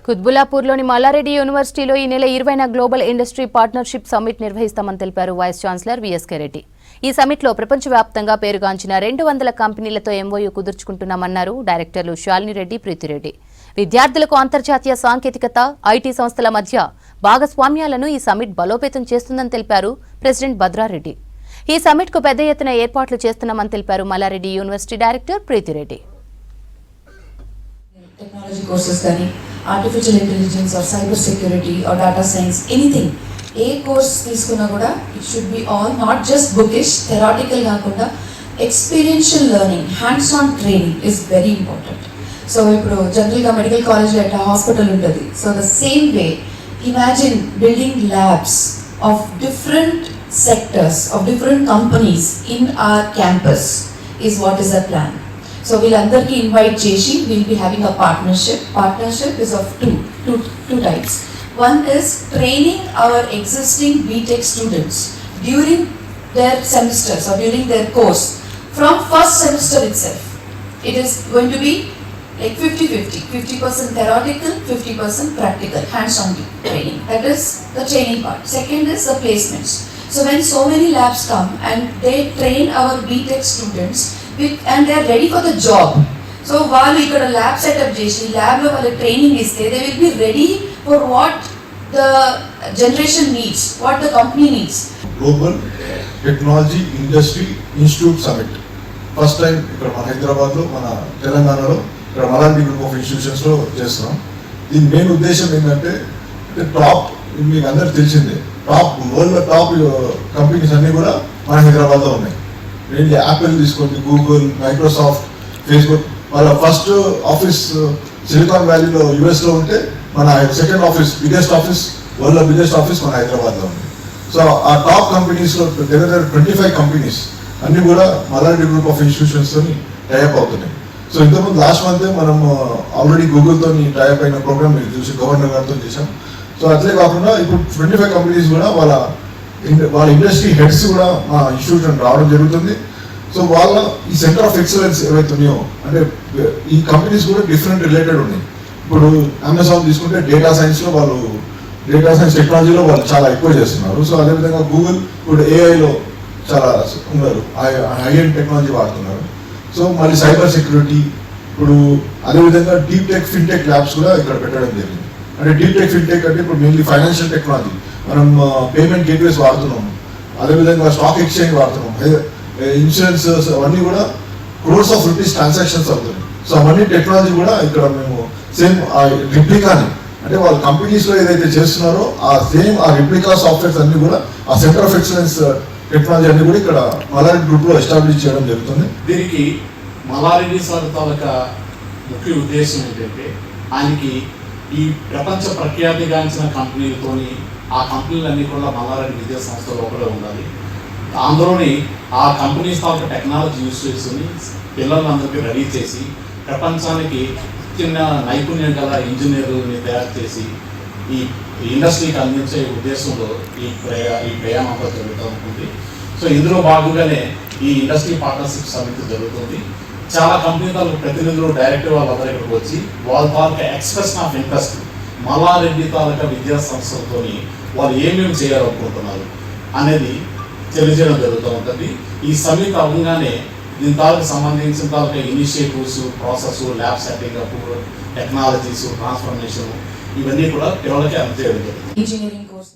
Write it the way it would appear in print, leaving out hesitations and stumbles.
కుత్బుల్లాపూర్లోని మల్లారెడ్డి యూనివర్సిటీలో ఈ నెల 20న గ్లోబల్ ఇండస్ట్రీ పార్ట్నర్షిప్ సమ్మిట్ నిర్వహిస్తామని తెలిపారు వైస్ ఛాన్సలర్ వీఎస్కే రెడ్డి. ఈ సమ్మిట్లో ప్రపంచవ్యాప్తంగా పేరుగాంచిన 200 కంపెనీలతో ఎంఓయూ కుదుర్చుకుంటున్నామన్నారు డైరెక్టర్లు శాలిని రెడ్డి, ప్రీతిరెడ్డి. విద్యార్థులకు అంతర్జాతీయ సాంకేతికత, ఐటీ సంస్థల మధ్య భాగస్వామ్యాలను ఈ సమ్మిట్ బలోపేతం చేస్తుందని తెలిపారు ప్రెసిడెంట్ భద్రారెడ్డి. ఈ సమ్మిట్కు పెద్ద ఎత్తున ఏర్పాట్లు చేస్తున్నామని తెలిపారు Malla Reddy university director Preethi Reddy. Technology courses కానీ artificial intelligence or cyber security or data science, anything, A course తీసుకున్నా కూడా it should be all not just bookish, theoretical కాకుండా experiential learning, hands on training is very important. So ఇప్పుడు జనరల్గా medical కాలేజ్లో ఎట్లా hospital ఉంటుంది, so the same way imagine building labs of different sectors, of different companies in our campus is what is the plan. So వీళ్ళందరికీ invite చేసి we'll be having a partnership is of two types. One is training our existing BTech students during their semesters or during their course from first semester itself. It is going to be like 50% theoretical, 50% practical, hands-on training. That is the training part. Second is the placements. So when so many labs come and they train our BTech students and they are ready for the job. So while we got a lab setup చేసి lab లో వాళ్ళ training ఇస్తే they will be ready for what the generation needs, what the company needs. Global Technology Industry Institute Summit first time ఇక్కడ మన హైదరాబాద్ లో, మన తెలంగాణలో, ఇక్కడ మల్లారెడ్డి గ్రూప్ ఆఫ్ ఇన్స్టిట్యూషన్స్ లో చేస్తున్నాం. దీని మెయిన్ ఉద్దేశం ఏంటంటే టాప్, మీకు అందరికి తెలిసిందే, వరల్డ్ టాప్ కంపెనీస్ అన్ని కూడా మన హైదరాబాద్ లో ఉన్నాయి. మెయిన్లీ యాపిల్ తీసుకోండి, గూగుల్, మైక్రోసాఫ్ట్, ఫేస్బుక్. వాళ్ళ ఫస్ట్ ఆఫీస్ సిలికాన్ వ్యాలీలో యుఎస్లో ఉంటే మన second office, world biggest office మన హైదరాబాద్లో ఉంది. సో ఆ టాప్ కంపెనీస్లో దగ్గర 25 కంపెనీస్ అన్ని కూడా మల్లారెడ్డి గ్రూప్ ఆఫ్ ఇన్స్టిట్యూషన్స్తో టైఅప్ అవుతున్నాయి. సో ఇంతకుముందు లాస్ట్ మంత్ మనం ఆల్రెడీ గూగుల్తో టైఅప్ అయిన ప్రోగ్రామ్ మీరు చూసి గవర్నర్ గారితో చేశాం. సో అట్లే కాకుండా ఇప్పుడు 25 కంపెనీస్ కూడా వాళ్ళ ఇండస్ట్రీ హెడ్స్ కూడా మా ఇన్స్టిట్యూషన్ రావడం జరుగుతుంది. సో వాళ్ళ ఈ సెంటర్ ఆఫ్ ఎక్సలెన్స్ ఏవైతే ఉన్నాయో, అంటే ఈ కంపెనీస్ కూడా డిఫరెంట్ రిలేటెడ్ ఉన్నాయి. ఇప్పుడు అమెజాన్ తీసుకుంటే డేటా సైన్స్లో వాళ్ళు, డేటా సైన్స్ టెక్నాలజీలో వాళ్ళు చాలా ఎక్కువ చేస్తున్నారు. సో అదేవిధంగా గూగుల్ ఇప్పుడు ఏఐలో చాలా ఉన్నారు, హై ఎండ్ టెక్నాలజీ వాడుతున్నారు. సో మళ్ళీ సైబర్ సెక్యూరిటీ, ఇప్పుడు అదేవిధంగా డీప్ టెక్, ఫిన్టెక్ ల్యాబ్స్ కూడా ఇక్కడ పెట్టడం జరిగింది. అంటే డీప్ టెక్, ఫిన్టెక్ అంటే ఇప్పుడు మెయిన్లీ ఫైనాన్షియల్ టెక్నాలజీ, మనం పేమెంట్ గేట్వేస్ వాడుతున్నాం, అదేవిధంగా స్టాక్ ఎక్స్చేంజ్ వాడుతున్నాం, ఇన్సూరెన్స్, అవన్నీ కూడా క్రోర్స్ ఆఫ్ రూపీస్ ట్రాన్సాక్షన్స్ అవుతున్నాయి. సో అవన్నీ టెక్నాలజీ కూడా ఇక్కడ మేము సేమ్ రిప్లికాని, అంటే వాళ్ళ కంపెనీస్లో ఏదైతే చేస్తున్నారో ఆ సేమ్ ఆ రిప్లికా సాఫ్ట్వేర్స్ అన్ని కూడా ఆ సెంటర్ ఆఫ్ ఎక్సలెన్స్ టెక్నాలజీ అన్ని కూడా ఇక్కడ మల్లారెడ్డి గ్రూప్లో ఎస్టాబ్లిష్ చేయడం జరుగుతుంది. దీనికి మల్లారెడ్డి సార్ తాలూకా ముఖ్య ఉద్దేశం ఏంటంటే, ఆయనకి ఈ ప్రపంచ ప్రఖ్యాతిగాంచిన కంపెనీలతోని ఆ కంపెనీలన్నీ కూడా మల్లారెడ్డి విద్యా సంస్థ లోపలే ఉండాలి. అందులోని ఆ కంపెనీస్ తాలూకా టెక్నాలజీ యూజ్ చేసుకుని పిల్లలందరికీ రెడీ చేసి ప్రపంచానికి చిన్న నైపుణ్యం గల ఇంజనీర్లని తయారు చేసి ఈ ఇండస్ట్రీకి అందించే ఉద్దేశంలో ఈ ప్రయాణం అంతా జరుగుతూ ఉంటుంది. సో ఇందులో భాగంగానే ఈ ఇండస్ట్రీ పార్ట్నర్షిప్ సమిట్ జరుగుతుంది. చాలా కంపెనీ తాలూకు ప్రతినిధులు, డైరెక్టర్ వాళ్ళందరూ ఇక్కడికి వచ్చి వాళ్ళ తాలూకా ఎక్స్ప్రెషన్ ఆఫ్ ఇంట్రెస్ట్, మల్లారెడ్డి తాలూకా విద్యా సంస్థలతో వాళ్ళు ఏమేమి చేయాలనుకుంటున్నారు అనేది తెలియజేయడం జరుగుతూ ఉంటుంది. ఈ సమిట్ అవ్వగానే దీని తాలూకు సంబంధించిన తాలూకా initiatives, process, lab setting up, technologies, transformation, ఇవన్నీ కూడా పిల్లలకి అందజేయడం జరుగుతుంది. Engineering course